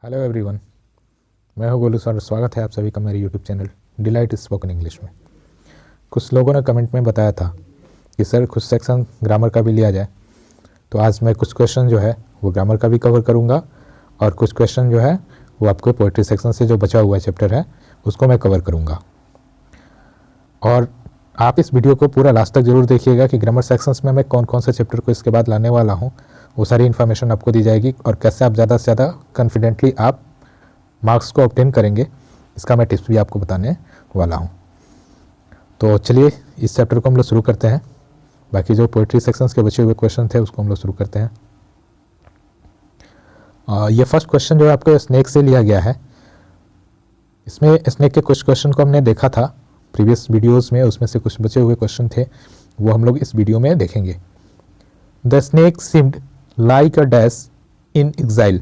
Hello everyone, मैं हूं Golu sir. स्वागत है आप सभी का मेरे YouTube channel delight spoken English में। कुछ लोगों ने कमेंट में बताया था कि सर कुछ सेक्शन ग्रामर का भी लिया जाए, तो आज मैं कुछ क्वेश्चन जो है वो ग्रामर का भी कवर करूंगा और कुछ क्वेश्चन जो है वो आपको पोइट्री सेक्शन से जो बचा हुआ चैप्टर है उसको मैं कवर करूँगा। और आप इस वीडियो को पूरा लास्ट तक ज़रूर देखिएगा कि ग्रामर सेक्शंस में मैं कौन कौन से चैप्टर को इसके बाद लाने वाला हूँ, वो सारी इन्फॉर्मेशन आपको दी जाएगी और कैसे आप ज़्यादा से ज़्यादा कॉन्फिडेंटली आप मार्क्स को ऑब्टेन करेंगे, इसका मैं टिप्स भी आपको बताने वाला हूँ। तो चलिए इस चैप्टर को हम लोग शुरू करते हैं। बाकी जो पोइट्री सेक्शंस के बचे हुए क्वेश्चन थे उसको हम लोग शुरू करते हैं। ये फर्स्ट क्वेश्चन जो है आपको स्नेक से लिया गया है। इसमें स्नेक के कुछ क्वेश्चन को हमने देखा था प्रीवियस वीडियोस में, उसमें से कुछ बचे हुए क्वेश्चन थे वो हम लोग इस वीडियो में देखेंगे। The snake seemed like a dash in exile,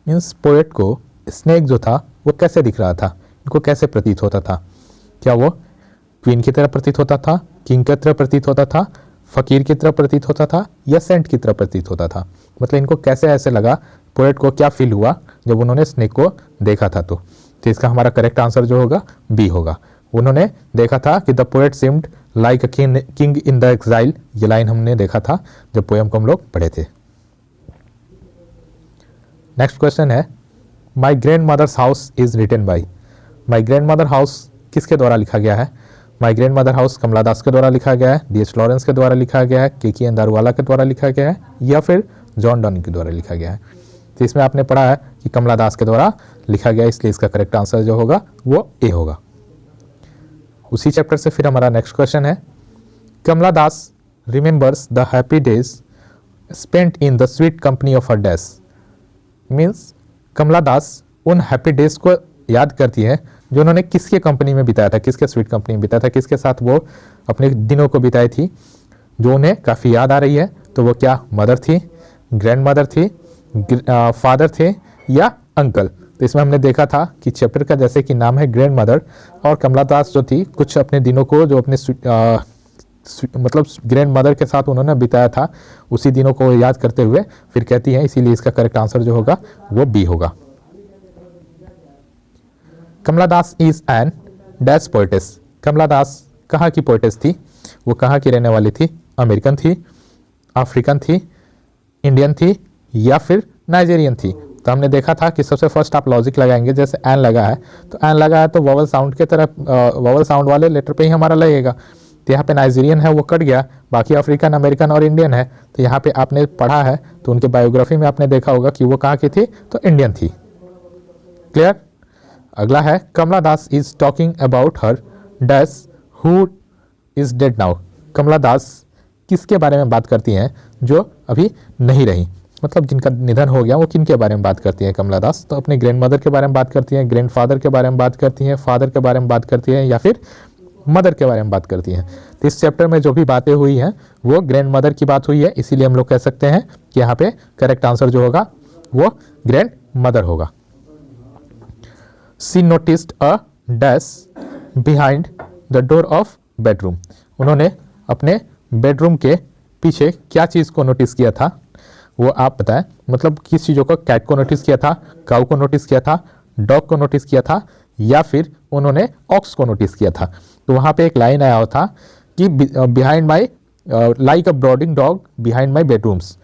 means poet को स्नेक जो था वो कैसे दिख रहा था, इनको कैसे प्रतीत होता था। क्या वो क्वीन की तरह प्रतीत होता था, किंग की तरह प्रतीत होता था, फ़कीर की तरह प्रतीत होता था या सेंट की तरह प्रतीत होता था। मतलब इनको कैसे ऐसे लगा, पोएट को क्या फील हुआ जब उन्होंने स्नेक को देखा था। तो इसका हमारा करेक्ट आंसर जो होगा बी होगा। उन्होंने देखा था कि the poet seemed like a king in the exile, ये लाइन हमने देखा था जब पोएम को हम लोग पढ़े थे। नेक्स्ट क्वेश्चन है my grandmother's house is written by. My grandmother house किसके द्वारा लिखा गया है। My grandmother house Kamala Das के द्वारा लिखा गया है, D.H. लॉरेंस के द्वारा लिखा गया है, के दारूवाला के द्वारा लिखा गया है या फिर जॉन डॉन के द्वारा लिखा गया है। तो इसमें आपने पढ़ा है कि कमला दास के द्वारा लिखा गया, इसलिए इसका करेक्ट आंसर जो होगा वो ए होगा। उसी चैप्टर से फिर हमारा नेक्स्ट क्वेश्चन है Kamala Das remembers the happy days spent in the sweet company of her dash. Means Kamala Das उन हैप्पी डेज को याद करती है जो उन्होंने किसके कंपनी में बिताया था, किसके स्वीट कंपनी में बिताया था, किसके साथ वो अपने दिनों को बिताई थी, जो उन्हें काफ़ी याद आ रही है। तो वो क्या मदर थी, ग्रैंड मदर थी, फादर थे या अंकल। तो इसमें हमने देखा था कि चैप्टर का जैसे कि नाम है ग्रैंड मदर, और कमला दास जो थी कुछ अपने दिनों को जो अपने मतलब ग्रैंड मदर के साथ उन्होंने बिताया था उसी दिनों को याद करते हुए फिर कहती हैं, इसीलिए इसका करेक्ट आंसर जो होगा वो बी होगा। कमला Das is an dash poetess. कमला दास कहाँ की पोइटेस थी, वो कहाँ की रहने वाली थी, अमेरिकन थी, अफ्रीकन थी, इंडियन थी या फिर नाइजेरियन थी। तो हमने देखा था कि सबसे फर्स्ट आप लॉजिक लगाएंगे, जैसे एन लगा है तो एन लगा है तो वॉवल साउंड के तरफ वॉवल साउंड वाले लेटर पे ही हमारा लगेगा। तो यहाँ पे नाइजीरियन है वो कट गया, बाकी अफ्रीकन, अमेरिकन और इंडियन है। तो यहाँ पे आपने पढ़ा है तो उनके बायोग्राफी में आपने देखा होगा कि वो कहाँ की थी, तो इंडियन थी। क्लियर। अगला है Kamala Das is talking about her dash who is dead now. Kamala Das किसके बारे में बात करती हैं जो अभी नहीं रही, मतलब जिनका निधन हो गया, वो किन के बारे में बात करती हैं कमला दास। तो अपने ग्रैंड मदर के बारे में बात करती हैं, ग्रैंड फादर के बारे में बात करती हैं, फादर के बारे में बात करती हैं या फिर मदर के बारे में बात करती हैं। तो इस चैप्टर में जो भी बातें हुई हैं वो ग्रैंड मदर की बात हुई है, इसीलिए हम लोग कह सकते हैं कि यहाँ पे करेक्ट आंसर जो होगा वो ग्रैंड मदर होगा। She noticed a dash behind the door of bedroom. उन्होंने अपने बेडरूम के पीछे क्या चीज़ को नोटिस किया था, वो आप बताएं। मतलब किस चीज़ों को, कैट को नोटिस किया था, काऊ को नोटिस किया था, डॉग को नोटिस किया था या फिर उन्होंने ऑक्स को नोटिस किया था। तो वहाँ पे एक लाइन आया था कि behind my like a brooding dog behind my bedrooms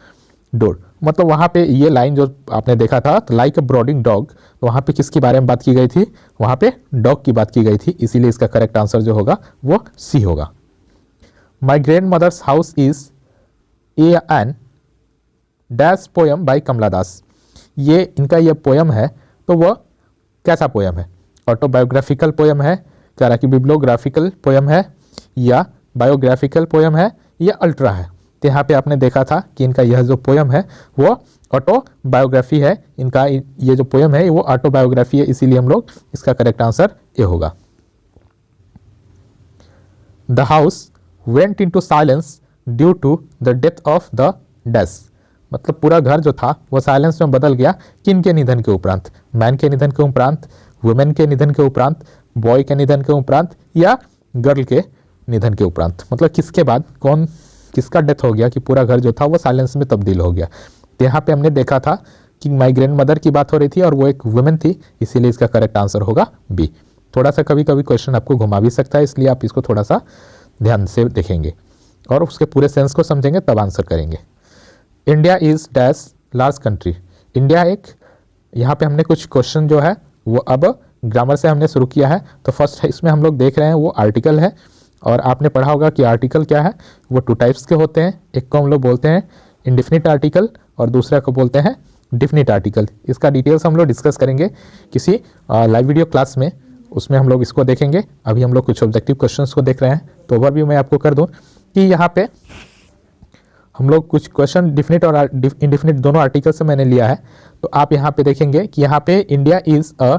door. मतलब वहाँ पे ये लाइन जो आपने देखा था तो लाइक अ ब्रॉडिंग डॉग, तो वहाँ पे किसके बारे में बात की गई थी, वहाँ पे डॉग की बात की गई थी, इसीलिए इसका करेक्ट आंसर जो होगा वो सी होगा। My grandmother's house is a an dash poem by Kamala Das. ये इनका ये पोयम है तो वह कैसा पोयम है, ऑटोबायोग्राफिकल पोयम है, क्या कि बिब्लियोग्राफिकल पोयम है या बायोग्राफिकल पोयम है या अल्ट्रा है। तो यहाँ पे आपने देखा था कि इनका यह जो पोयम है वो ऑटोबायोग्राफी है, इनका ये जो पोयम है वो ऑटोबायोग्राफी है, इसीलिए हम लोग इसका करेक्ट आंसर ए होगा। The house went into silence due to the death of the dash. मतलब पूरा घर जो था वो साइलेंस में बदल गया किन के निधन के उपरांत, मैन के निधन के उपरांत, वुमेन के निधन के उपरांत, बॉय के निधन के उपरांत या गर्ल के निधन के उपरांत। मतलब किसके बाद कौन किसका डेथ हो गया कि पूरा घर जो था वो साइलेंस में तब्दील हो गया। तो यहाँ पे हमने देखा था कि माई ग्रैंड मदर की बात हो रही थी और वो एक वुमेन थी, इसीलिए इसका करेक्ट आंसर होगा बी। थोड़ा सा कभी कभी क्वेश्चन आपको घुमा भी सकता है, इसलिए आप इसको थोड़ा सा ध्यान से देखेंगे और उसके पूरे सेंस को समझेंगे तब आंसर करेंगे। India is dash large country. India एक, यहाँ पे हमने कुछ क्वेश्चन जो है वो अब ग्रामर से हमने शुरू किया है। तो फर्स्ट इसमें हम लोग देख रहे हैं वो आर्टिकल है, और आपने पढ़ा होगा कि आर्टिकल क्या है, वो टू टाइप्स के होते हैं। एक को हम लोग बोलते हैं इंडिफिनिट आर्टिकल और दूसरा को बोलते हैं डिफिनिट आर्टिकल। इसका डिटेल्स हम लोग डिस्कस करेंगे किसी लाइव वीडियो क्लास में, उसमें हम लोग इसको देखेंगे। अभी हम लोग कुछ ऑब्जेक्टिव क्वेश्चंस को देख रहे हैं। तो ओवरव्यू मैं आपको कर दूं कि यहाँ पे हम लोग कुछ क्वेश्चन डिफिनिट और इंडिफिनिट दोनों आर्टिकल से मैंने लिया है। तो आप यहाँ पे देखेंगे कि यहाँ पे India is a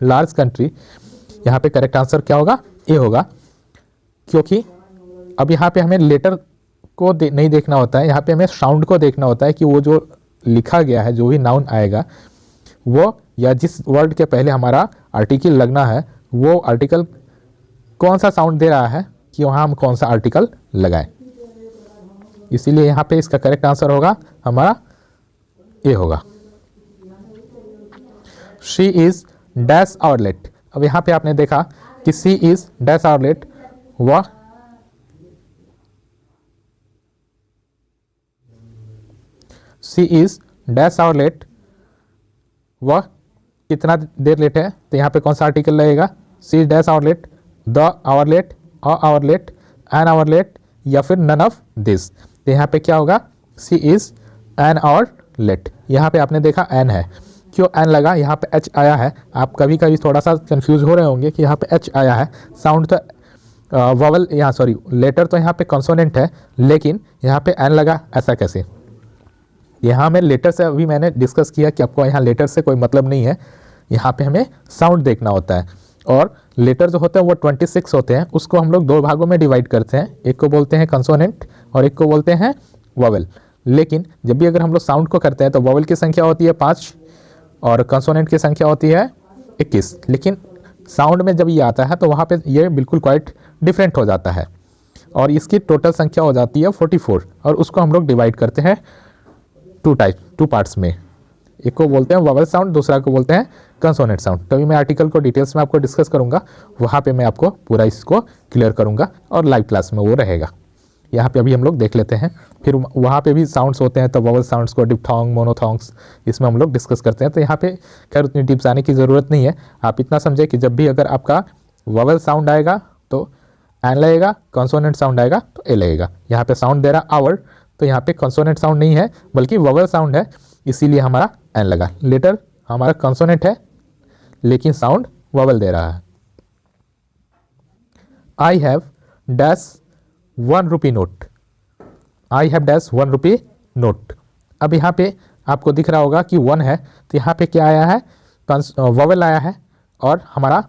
large country, यहाँ पे करेक्ट आंसर क्या होगा, ए होगा, क्योंकि अब यहाँ पे हमें लेटर को नहीं देखना होता है, यहाँ पे हमें साउंड को देखना होता है कि वो जो लिखा गया है, जो भी नाउन आएगा वो, या जिस वर्ड के पहले हमारा आर्टिकल लगना है, वो आर्टिकल कौन सा साउंड दे रहा है कि वहाँ हम कौन सा आर्टिकल लगाएं। इसीलिए यहाँ पे इसका करेक्ट आंसर होगा हमारा ए होगा। She is dash outlet. अब यहाँ पे आपने देखा कि सी इज डैश आउटलेट, वह सी इज डैश आउटलेट, वह कितना देर लेट है, तो यहाँ पे कौन सा आर्टिकल लगेगा, C dash outlet, the outlet, a outlet, an outlet, या फिर नन ऑफ दिस। तो यहाँ पे क्या होगा, सी इज एन आउटलेट। यहाँ पे आपने देखा एन है, क्यों एन लगा, यहाँ पे एच आया है। आप कभी कभी थोड़ा सा कंफ्यूज हो रहे होंगे कि यहाँ पे एच आया है, साउंड तो वॉवल यहाँ सॉरी लेटर तो यहाँ पे कॉन्सोनेंट है, लेकिन यहाँ पे एन लगा, ऐसा कैसे। यहाँ में लेटर से अभी मैंने डिस्कस किया कि आपको यहाँ लेटर से कोई मतलब नहीं है, यहाँ पे हमें साउंड देखना होता है। और लेटर जो होते हैं वो 26 होते हैं, उसको हम लोग दो भागों में डिवाइड करते हैं, एक को बोलते हैं कंसोनेंट और एक को बोलते हैं वॉवल। लेकिन जब भी अगर हम लोग साउंड को करते हैं तो वॉवल की संख्या होती है 5 और कंसोनेंट की संख्या होती है 21। लेकिन साउंड में जब ये आता है तो वहाँ पे ये बिल्कुल क्वाइट डिफरेंट हो जाता है, और इसकी टोटल संख्या हो जाती है 44, और उसको हम लोग डिवाइड करते हैं टू पार्ट्स में। एक को बोलते हैं वॉवल साउंड, दूसरा को बोलते हैं कंसोनेंट साउंड। तभी मैं आर्टिकल को डिटेल्स में आपको डिस्कस करूंगा, वहाँ पे मैं आपको पूरा इसको क्लियर करूंगा और लाइव क्लास में वो रहेगा। यहाँ पे अभी हम लोग देख लेते हैं, फिर वहाँ पे भी साउंड्स होते हैं, तो वॉवल साउंड्स को डिप्थोंग, मोनोथोंग्स, इसमें हम लोग डिस्कस करते हैं। तो यहाँ पे खैर उतनी टिप्स आने की ज़रूरत नहीं है। आप इतना समझे कि जब भी अगर आपका वॉवल साउंड आएगा तो एन लगेगा, कंसोनेंट साउंड आएगा तो ए लगेगा। यहाँ पे साउंड दे रहा आवर, तो यहाँ पे कंसोनेंट साउंड नहीं है बल्कि वॉवल साउंड है, इसीलिए हमारा एन लगा। लेटर हमारा कंसोनेंट है लेकिन साउंड वॉवल दे रहा है। I have dash 1 rupee note. I have dash 1 rupee note. अब यहाँ पे आपको दिख रहा होगा कि 1 है, तो यहाँ पे क्या आया है, वॉवल आया है, और हमारा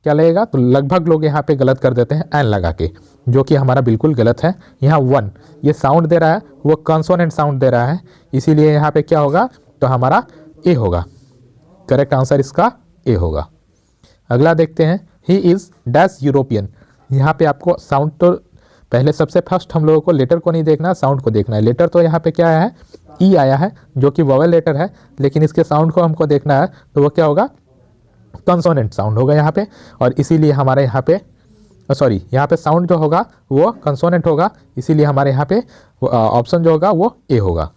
क्या लगेगा, तो लगभग लोग यहाँ पे गलत कर देते हैं एन लगा के, जो कि हमारा बिल्कुल गलत है। यहाँ 1 ये साउंड दे रहा है, वो कंसोनेंट साउंड दे रहा है, इसीलिए यहाँ पे क्या होगा, तो हमारा ए होगा। करेक्ट आंसर इसका ए होगा। अगला देखते हैं, ही इज़ डैश यूरोपियन। यहाँ पे आपको साउंड तो पहले सबसे फर्स्ट हम लोगों को लेटर को नहीं देखना, साउंड को देखना है। लेटर तो यहाँ पे क्या आया है, ई आया है, जो कि वॉवल लेटर है, लेकिन इसके साउंड को हमको देखना है, तो वो क्या होगा, कंसोनेंट साउंड होगा यहाँ पे। और इसीलिए हमारे यहाँ पे यहाँ पे साउंड जो होगा वो कंसोनेंट होगा, इसीलिए हमारे यहाँ पे ऑप्शन जो होगा वो ए होगा।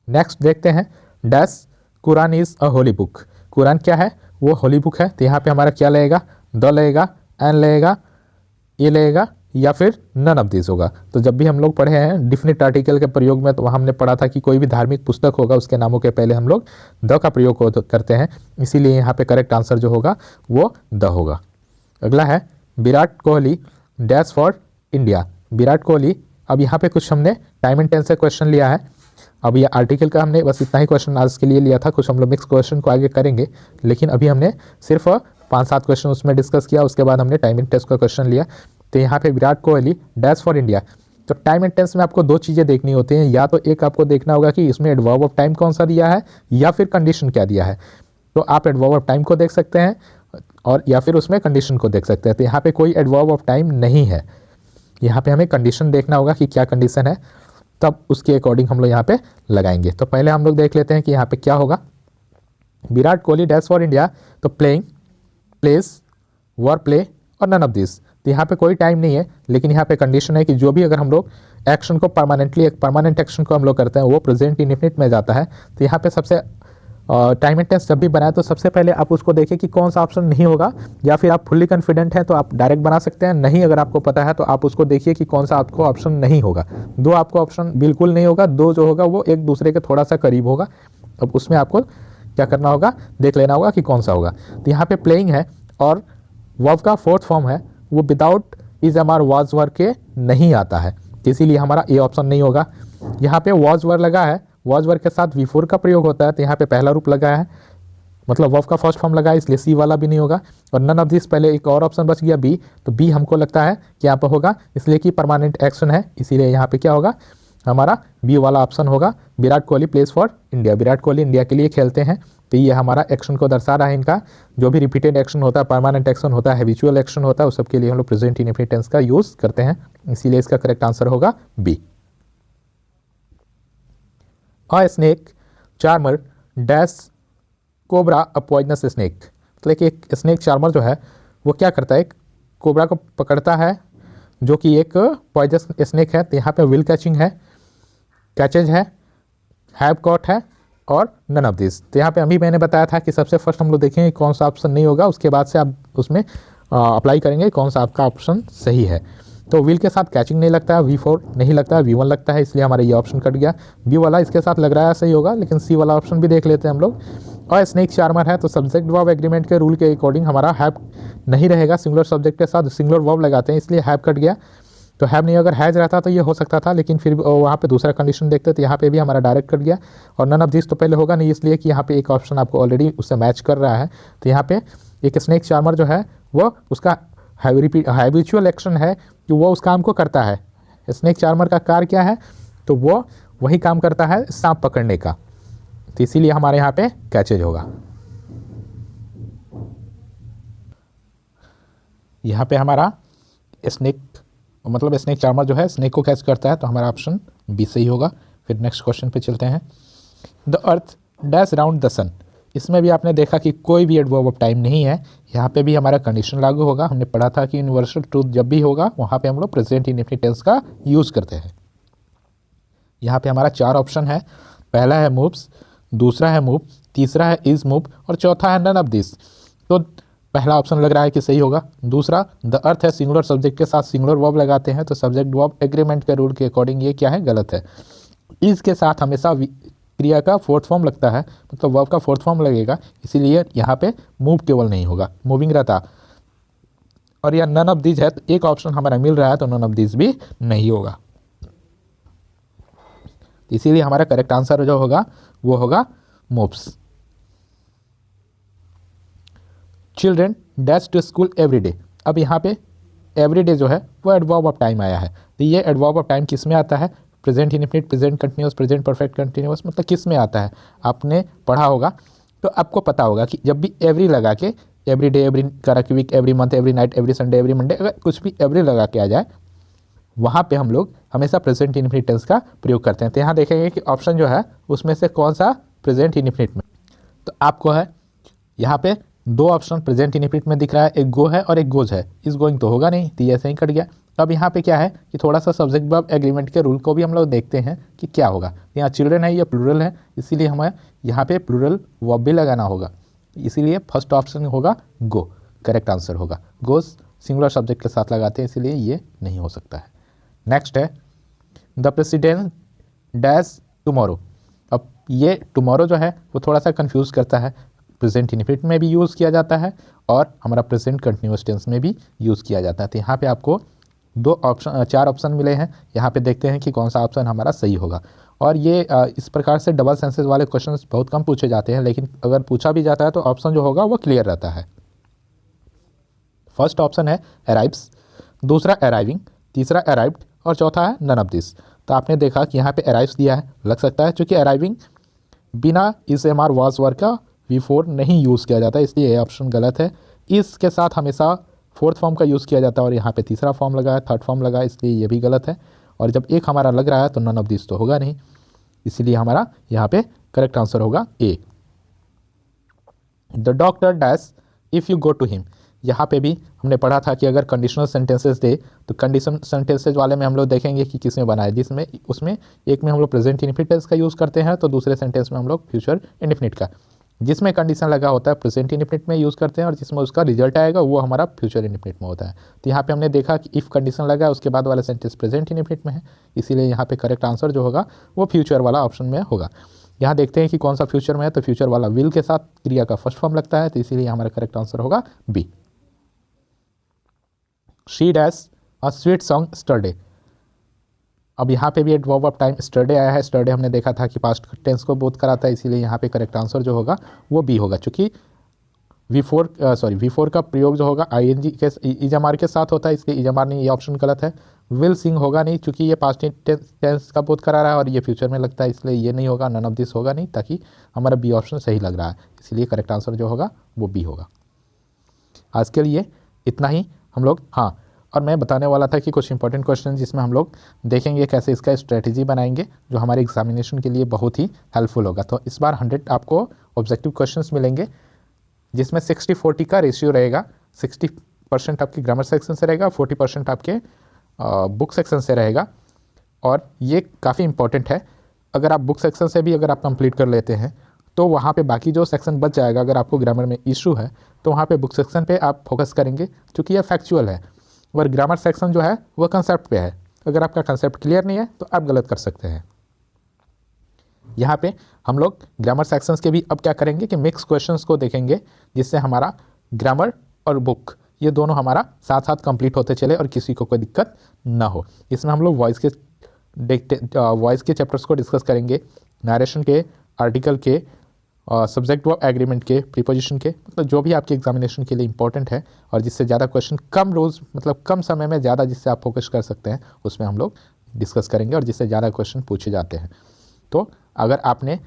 नेक्स्ट देखते हैं, dash Quran is a Holi book. Quran क्या है, वो होली बुक है, तो यहाँ पे हमारा क्या लगेगा, द लगेगा, एन लगेगा, ए लगेगा, या फिर नन ऑफ दिस होगा। तो जब भी हम लोग पढ़े हैं डिफिनिट आर्टिकल के प्रयोग में, तो हमने पढ़ा था कि कोई भी धार्मिक पुस्तक होगा उसके नामों के पहले हम लोग द का प्रयोग करते हैं, इसीलिए यहाँ पे करेक्ट आंसर जो होगा वो द होगा। अगला है, Virat Kohli dash for India. Virat Kohli, अब यहाँ पे कुछ हमने टाइम एंड टेंस से क्वेश्चन लिया है। अब ये आर्टिकल का हमने बस इतना ही क्वेश्चन आज के लिए लिया था, कुछ हम लोग मिक्स क्वेश्चन को आगे करेंगे, लेकिन अभी हमने सिर्फ 5-7 क्वेश्चन उसमें डिस्कस किया, उसके बाद हमने टाइम एंड टेंस का क्वेश्चन लिया। तो यहाँ पे Virat Kohli dash for India. तो टाइम एंड टेंस में आपको 2 चीज़ें देखनी होती हैं, या तो एक आपको देखना होगा कि इसमें एडवर्ब ऑफ टाइम कौन सा दिया है, या फिर कंडीशन क्या दिया है। तो आप एडवर्ब ऑफ टाइम को देख सकते हैं और या फिर उसमें कंडीशन को देख सकते हैं। तो यहाँ पे कोई एडवर्ब ऑफ टाइम नहीं है, यहाँ पे हमें कंडीशन देखना होगा कि क्या कंडीशन है। तब उसके अकॉर्डिंग हम लोग यहाँ पे लगाएंगे। तो पहले हम लोग देख लेते हैं कि यहाँ पे क्या होगा। Virat Kohli dash for India, तो प्लेइंग, प्लेस, वर प्ले और नन ऑफ दिस। तो यहाँ पे कोई टाइम नहीं है, लेकिन यहाँ पे कंडीशन है कि जो भी अगर हम लोग एक्शन को परमानेंटली, एक परमानेंट एक्शन को हम लोग करते हैं वो प्रेजेंट इंडेफिनिट में जाता है। तो यहाँ पे सबसे टाइम एंड टेंस जब भी बनाए तो सबसे पहले आप उसको देखें कि कौन सा ऑप्शन नहीं होगा, या फिर आप फुल्ली कॉन्फिडेंट हैं तो आप डायरेक्ट बना सकते हैं। नहीं, अगर आपको पता है तो आप उसको देखिए कि कौन सा आपको ऑप्शन नहीं होगा। दो आपको ऑप्शन बिल्कुल नहीं होगा, दो जो होगा वो एक दूसरे के थोड़ा सा करीब होगा। अब उसमें आपको क्या करना होगा, देख लेना होगा कि कौन सा होगा। तो यहाँ पे प्लेइंग है और वर्ब का फोर्थ फॉर्म है, वो without is am are was word के नहीं आता है, इसीलिए हमारा ए ऑप्शन नहीं होगा। यहाँ पे वाज वर्ड लगा है, वाज वर्ड के साथ V4 का प्रयोग होता है, तो यहाँ पे पहला रूप लगा है, मतलब वर्ब का फर्स्ट फॉर्म लगा है, इसलिए सी वाला भी नहीं होगा। और नन ऑफ दिस, पहले एक और ऑप्शन बच गया बी, तो बी हमको लगता है कि यहाँ पर होगा, इसलिए कि परमानेंट एक्शन है, इसीलिए यहाँ पे क्या होगा, हमारा बी वाला ऑप्शन होगा। Virat Kohli place for India, Virat Kohli India के लिए खेलते हैं, तो ये हमारा एक्शन को दर्शा रहा है। इनका जो भी रिपीटेड एक्शन होता है, परमानेंट एक्शन होता है, हैबिचुअल एक्शन होता है, उस सब के लिए हम लोग प्रेजेंट इंडेफिनिट टेंस का यूज करते हैं, इसीलिए इसका करेक्ट आंसर होगा B. A snake charmer dash cobra a poisonous snake, मतलब कि एक स्नेक चार्मर जो है वो क्या करता है, एक कोबरा को पकड़ता है जो कि एक पॉइजनस स्नेक है। तो यहाँ पे विल कैचिंग है, कैचेज है, हैव कॉट है और नन ऑफ दिस। तो यहाँ पे अभी मैंने बताया था कि सबसे फर्स्ट हम लोग देखेंगे कौन सा ऑप्शन नहीं होगा, उसके बाद से आप उसमें अप्लाई करेंगे कौन सा आपका ऑप्शन सही है। तो विल के साथ कैचिंग नहीं लगता है, V4 नहीं लगता है, V1 लगता है, इसलिए हमारा ये ऑप्शन कट गया। बी वाला इसके साथ लग रहा है सही होगा, लेकिन सी वाला ऑप्शन भी देख लेते हैं हम लोग। और स्नेक चार्मर है, तो सब्जेक्ट वर्ब एग्रीमेंट के रूल के अकॉर्डिंग हमारा हैव नहीं रहेगा, सिंगुलर सब्जेक्ट के साथ सिंगुलर वर्ब लगाते हैं, इसलिए हैव कट गया। तो हैव नहीं, अगर हैज रहता तो ये हो सकता था, लेकिन फिर वहाँ पे दूसरा कंडीशन देखते तो यहाँ पे भी हमारा डायरेक्ट कट गया। और नन ऑफ दिस तो पहले होगा नहीं, इसलिए कि यहाँ पे एक ऑप्शन आपको ऑलरेडी उससे मैच कर रहा है। तो यहाँ पे एक स्नेक चार्मर जो है वो उसका हैबिचुअल एक्शन है कि वो उस काम को करता है। स्नेक चार्मर का कार्य क्या है, तो वो वही काम करता है सांप पकड़ने का, तो इसीलिए हमारे यहाँ पे कैचेज होगा। यहाँ पे हमारा स्नेक, मतलब स्नेक चार्मर जो है स्नेक को कैच करता है, तो हमारा ऑप्शन बी सही होगा। फिर नेक्स्ट क्वेश्चन पे चलते हैं। The earth dash round the sun, इसमें भी आपने देखा कि कोई भी एडवर्ब ऑफ टाइम नहीं है, यहाँ पे भी हमारा कंडीशन लागू होगा। हमने पढ़ा था कि यूनिवर्सल ट्रूथ जब भी होगा वहाँ पे हम लोग प्रेजेंट इंडेफिनिट टेंस का यूज़ करते हैं। यहाँ पे हमारा 4 ऑप्शन है, पहला है मूव्स, दूसरा है मूव, तीसरा है इज मूव और चौथा है नन ऑफ दिस। तो पहला ऑप्शन लग रहा है कि सही होगा। दूसरा द अर्थ है, सिंगुलर सब्जेक्ट के साथ सिंगुलर वर्ब लगाते हैं, तो सब्जेक्ट वर्ब एग्रीमेंट के रूल के अकॉर्डिंग ये क्या है, गलत है। इज के साथ हमेशा क्रिया का फोर्थ फॉर्म लगता है, मतलब वर्ब का फोर्थ फॉर्म लगेगा, इसीलिए यहाँ पे मूव केवल नहीं होगा, मूविंग रहता। और यह नन ऑफ दिस है, तो एक ऑप्शन हमारा मिल रहा है, तो नन ऑफ दिस भी नहीं होगा, इसीलिए हमारा करेक्ट आंसर जो होगा वो होगा moves. Children dash to school every day, अब यहाँ पे एवरी डे जो है वो एडवर्ब ऑफ टाइम आया है, तो ये एडवर्ब ऑफ टाइम किस में आता है, present indefinite, present continuous, present perfect continuous, मतलब किस में आता है आपने पढ़ा होगा, तो आपको पता होगा कि जब भी एवरी लगा के, एवरी डे, एवरी करक week, every month, every night, every Sunday, every Monday, अगर कुछ भी एवरी लगा के आ जाए वहाँ पे हम लोग हमेशा प्रेजेंट इंडेफिनिट टेंस का प्रयोग करते हैं। तो यहाँ देखेंगे कि ऑप्शन जो है उसमें से कौन सा प्रेजेंट इंडेफिनिट में, तो आपको है यहाँ पे 2 ऑप्शन प्रेजेंट इंडेफिनिट में दिख रहा है, एक गो है और एक गोज है, इस गोइंग तो होगा नहीं, तो ये ऐसे ही कट गया। अब यहाँ पे क्या है कि थोड़ा सा सब्जेक्ट वर्ब एग्रीमेंट के रूल को भी हम लोग देखते हैं कि क्या होगा। यहाँ चिल्ड्रन है, ये प्लूरल है, इसीलिए हमें यहाँ पे प्लूरल वर्ब भी लगाना होगा, इसीलिए फर्स्ट ऑप्शन होगा गो, करेक्ट आंसर होगा। गोज सिंगुलर सब्जेक्ट के साथ लगाते हैं, इसीलिए ये नहीं हो सकता है। नेक्स्ट है द प्रेसिडेंट डैश टुमारो, अब ये टुमारो जो है वो थोड़ा सा कंफ्यूज करता है, प्रेजेंट इंडेफिनिट में भी यूज़ किया जाता है और हमारा प्रेजेंट कंटिन्यूअस टेंस में भी यूज़ किया जाता है। तो यहाँ पे आपको 4 ऑप्शन मिले हैं, यहाँ पे देखते हैं कि कौन सा ऑप्शन हमारा सही होगा। और ये इस प्रकार से डबल सेंसेस वाले क्वेश्चंस बहुत कम पूछे जाते हैं, लेकिन अगर पूछा भी जाता है तो ऑप्शन जो होगा वो क्लियर रहता है। फर्स्ट ऑप्शन है अराइव्स, दूसरा अराइविंग, तीसरा अराइव्ड और चौथा है नन ऑफ दिस। तो आपने देखा कि यहाँ पे अराइव्स दिया है, लग सकता है क्योंकि अराइविंग बिना इस एम आर वाज वर्ड का V4 नहीं यूज़ किया जाता है, इसलिए ये ऑप्शन गलत है। इसके साथ हमेशा फोर्थ फॉर्म का यूज़ किया जाता है और यहाँ पे तीसरा फॉर्म लगा है, थर्ड फॉर्म लगा है, इसलिए ये भी गलत है। और जब एक हमारा लग रहा है तो नन ऑफ दिस तो होगा नहीं, इसीलिए हमारा यहाँ पे करेक्ट आंसर होगा A. The doctor dash if you go to him, यहाँ पे भी हमने पढ़ा था कि अगर कंडीशनल सेंटेंसेस दे तो कंडीशन सेंटेंसेस वाले में हम लोग देखेंगे कि किसने बनाया, जिसमें उसमें एक में हम लोग प्रेजेंट इंडेफिनिट टेंस का यूज़ करते हैं तो दूसरे सेंटेंस में हम लोग फ्यूचर इंडेफिनिट का। जिसमें कंडीशन लगा होता है प्रेजेंट इंडेफिनिट में यूज़ करते हैं और जिसमें उसका रिजल्ट आएगा वो हमारा फ्यूचर इंडेफिनिट में होता है। तो यहाँ पे हमने देखा कि इफ़ कंडीशन लगा है उसके बाद वाला सेंटेंस प्रेजेंट इंडेफिनिट में है, इसीलिए यहाँ पे करेक्ट आंसर जो होगा वो फ्यूचर वाला ऑप्शन में होगा। यहाँ देखते हैं कि कौन सा फ्यूचर में है, तो फ्यूचर वाला विल के साथ क्रिया का फर्स्ट फॉर्म लगता है, तो इसीलिए हमारा करेक्ट आंसर होगा B. She dash a sweet song yesterday, अब यहाँ पे भी वर्ब ऑफ टाइम स्टरडे आया है। स्टरडे हमने देखा था कि पास्ट टेंस को बोध कराता है, इसीलिए यहाँ पे करेक्ट आंसर जो होगा वो बी होगा। चूँकि V4 का प्रयोग जो होगा ING के इजमार के साथ होता है, इसलिए इजमार नहीं, ये ऑप्शन गलत है। विल सिंग होगा नहीं, चूँकि ये पास्ट टेंस का बोध करा रहा है और ये फ्यूचर में लगता है, इसलिए ये नहीं होगा, नन ऑफ दिस होगा नहीं, ताकि हमारा बी ऑप्शन सही लग रहा है, इसलिए करेक्ट आंसर जो होगा वो बी होगा। आज के लिए इतना ही हम लोग। हाँ, और मैं बताने वाला था कि कुछ इंपॉर्टेंट क्वेश्चन जिसमें हम लोग देखेंगे कैसे इसका स्ट्रेटेजी बनाएंगे जो हमारे एग्जामिनेशन के लिए बहुत ही हेल्पफुल होगा। तो इस बार 100 आपको ऑब्जेक्टिव क्वेश्चंस मिलेंगे जिसमें 60-40 का रेशियो रहेगा। 60% आपके ग्रामर सेक्शन से रहेगा, 40% आपके बुक सेक्शन से रहेगा। और ये काफ़ी इंपॉर्टेंट है, अगर आप बुक सेक्शन से भी अगर आप कंप्लीट कर लेते हैं तो वहाँ पे बाकी जो सेक्शन बच जाएगा, अगर आपको ग्रामर में इशू है तो वहाँ पे बुक सेक्शन पे आप फोकस करेंगे, क्योंकि ये फैक्चुअल है। और ग्रामर सेक्शन जो है वो कंसेप्ट पे है, अगर आपका कंसेप्ट क्लियर नहीं है तो आप गलत कर सकते हैं। यहाँ पे हम लोग ग्रामर सेक्शंस के भी अब क्या करेंगे कि मिक्स क्वेश्चंस को देखेंगे, जिससे हमारा ग्रामर और बुक ये दोनों हमारा साथ साथ कंप्लीट होते चले और किसी को कोई दिक्कत ना हो। इसमें हम लोग वॉइस के चैप्टर्स को डिस्कस करेंगे, नरेशन के, आर्टिकल के, सब्जेक्ट वर्ब एग्रीमेंट के, प्रीपोजिशन के, मतलब जो भी आपके एग्जामिनेशन के लिए इंपॉर्टेंट है और जिससे ज़्यादा क्वेश्चन कम रोज़ मतलब कम समय में ज़्यादा जिससे आप फोकस कर सकते हैं, उसमें हम लोग डिस्कस करेंगे और जिससे ज़्यादा क्वेश्चन पूछे जाते हैं। तो अगर आपने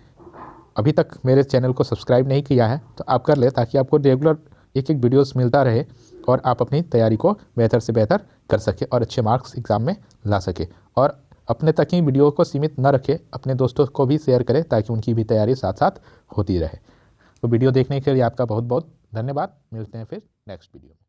अभी तक मेरे चैनल को सब्सक्राइब नहीं किया है तो आप कर ले, ताकि आपको रेगुलर एक वीडियोस मिलता रहे और आप अपनी तैयारी को बेहतर से बेहतर कर सके और अच्छे मार्क्स एग्ज़ाम में ला सके। और अपने तक ही वीडियो को सीमित न रखें, अपने दोस्तों को भी शेयर करें ताकि उनकी भी तैयारी साथ साथ होती रहे। तो वीडियो देखने के लिए आपका बहुत बहुत धन्यवाद। मिलते हैं फिर नेक्स्ट वीडियो में।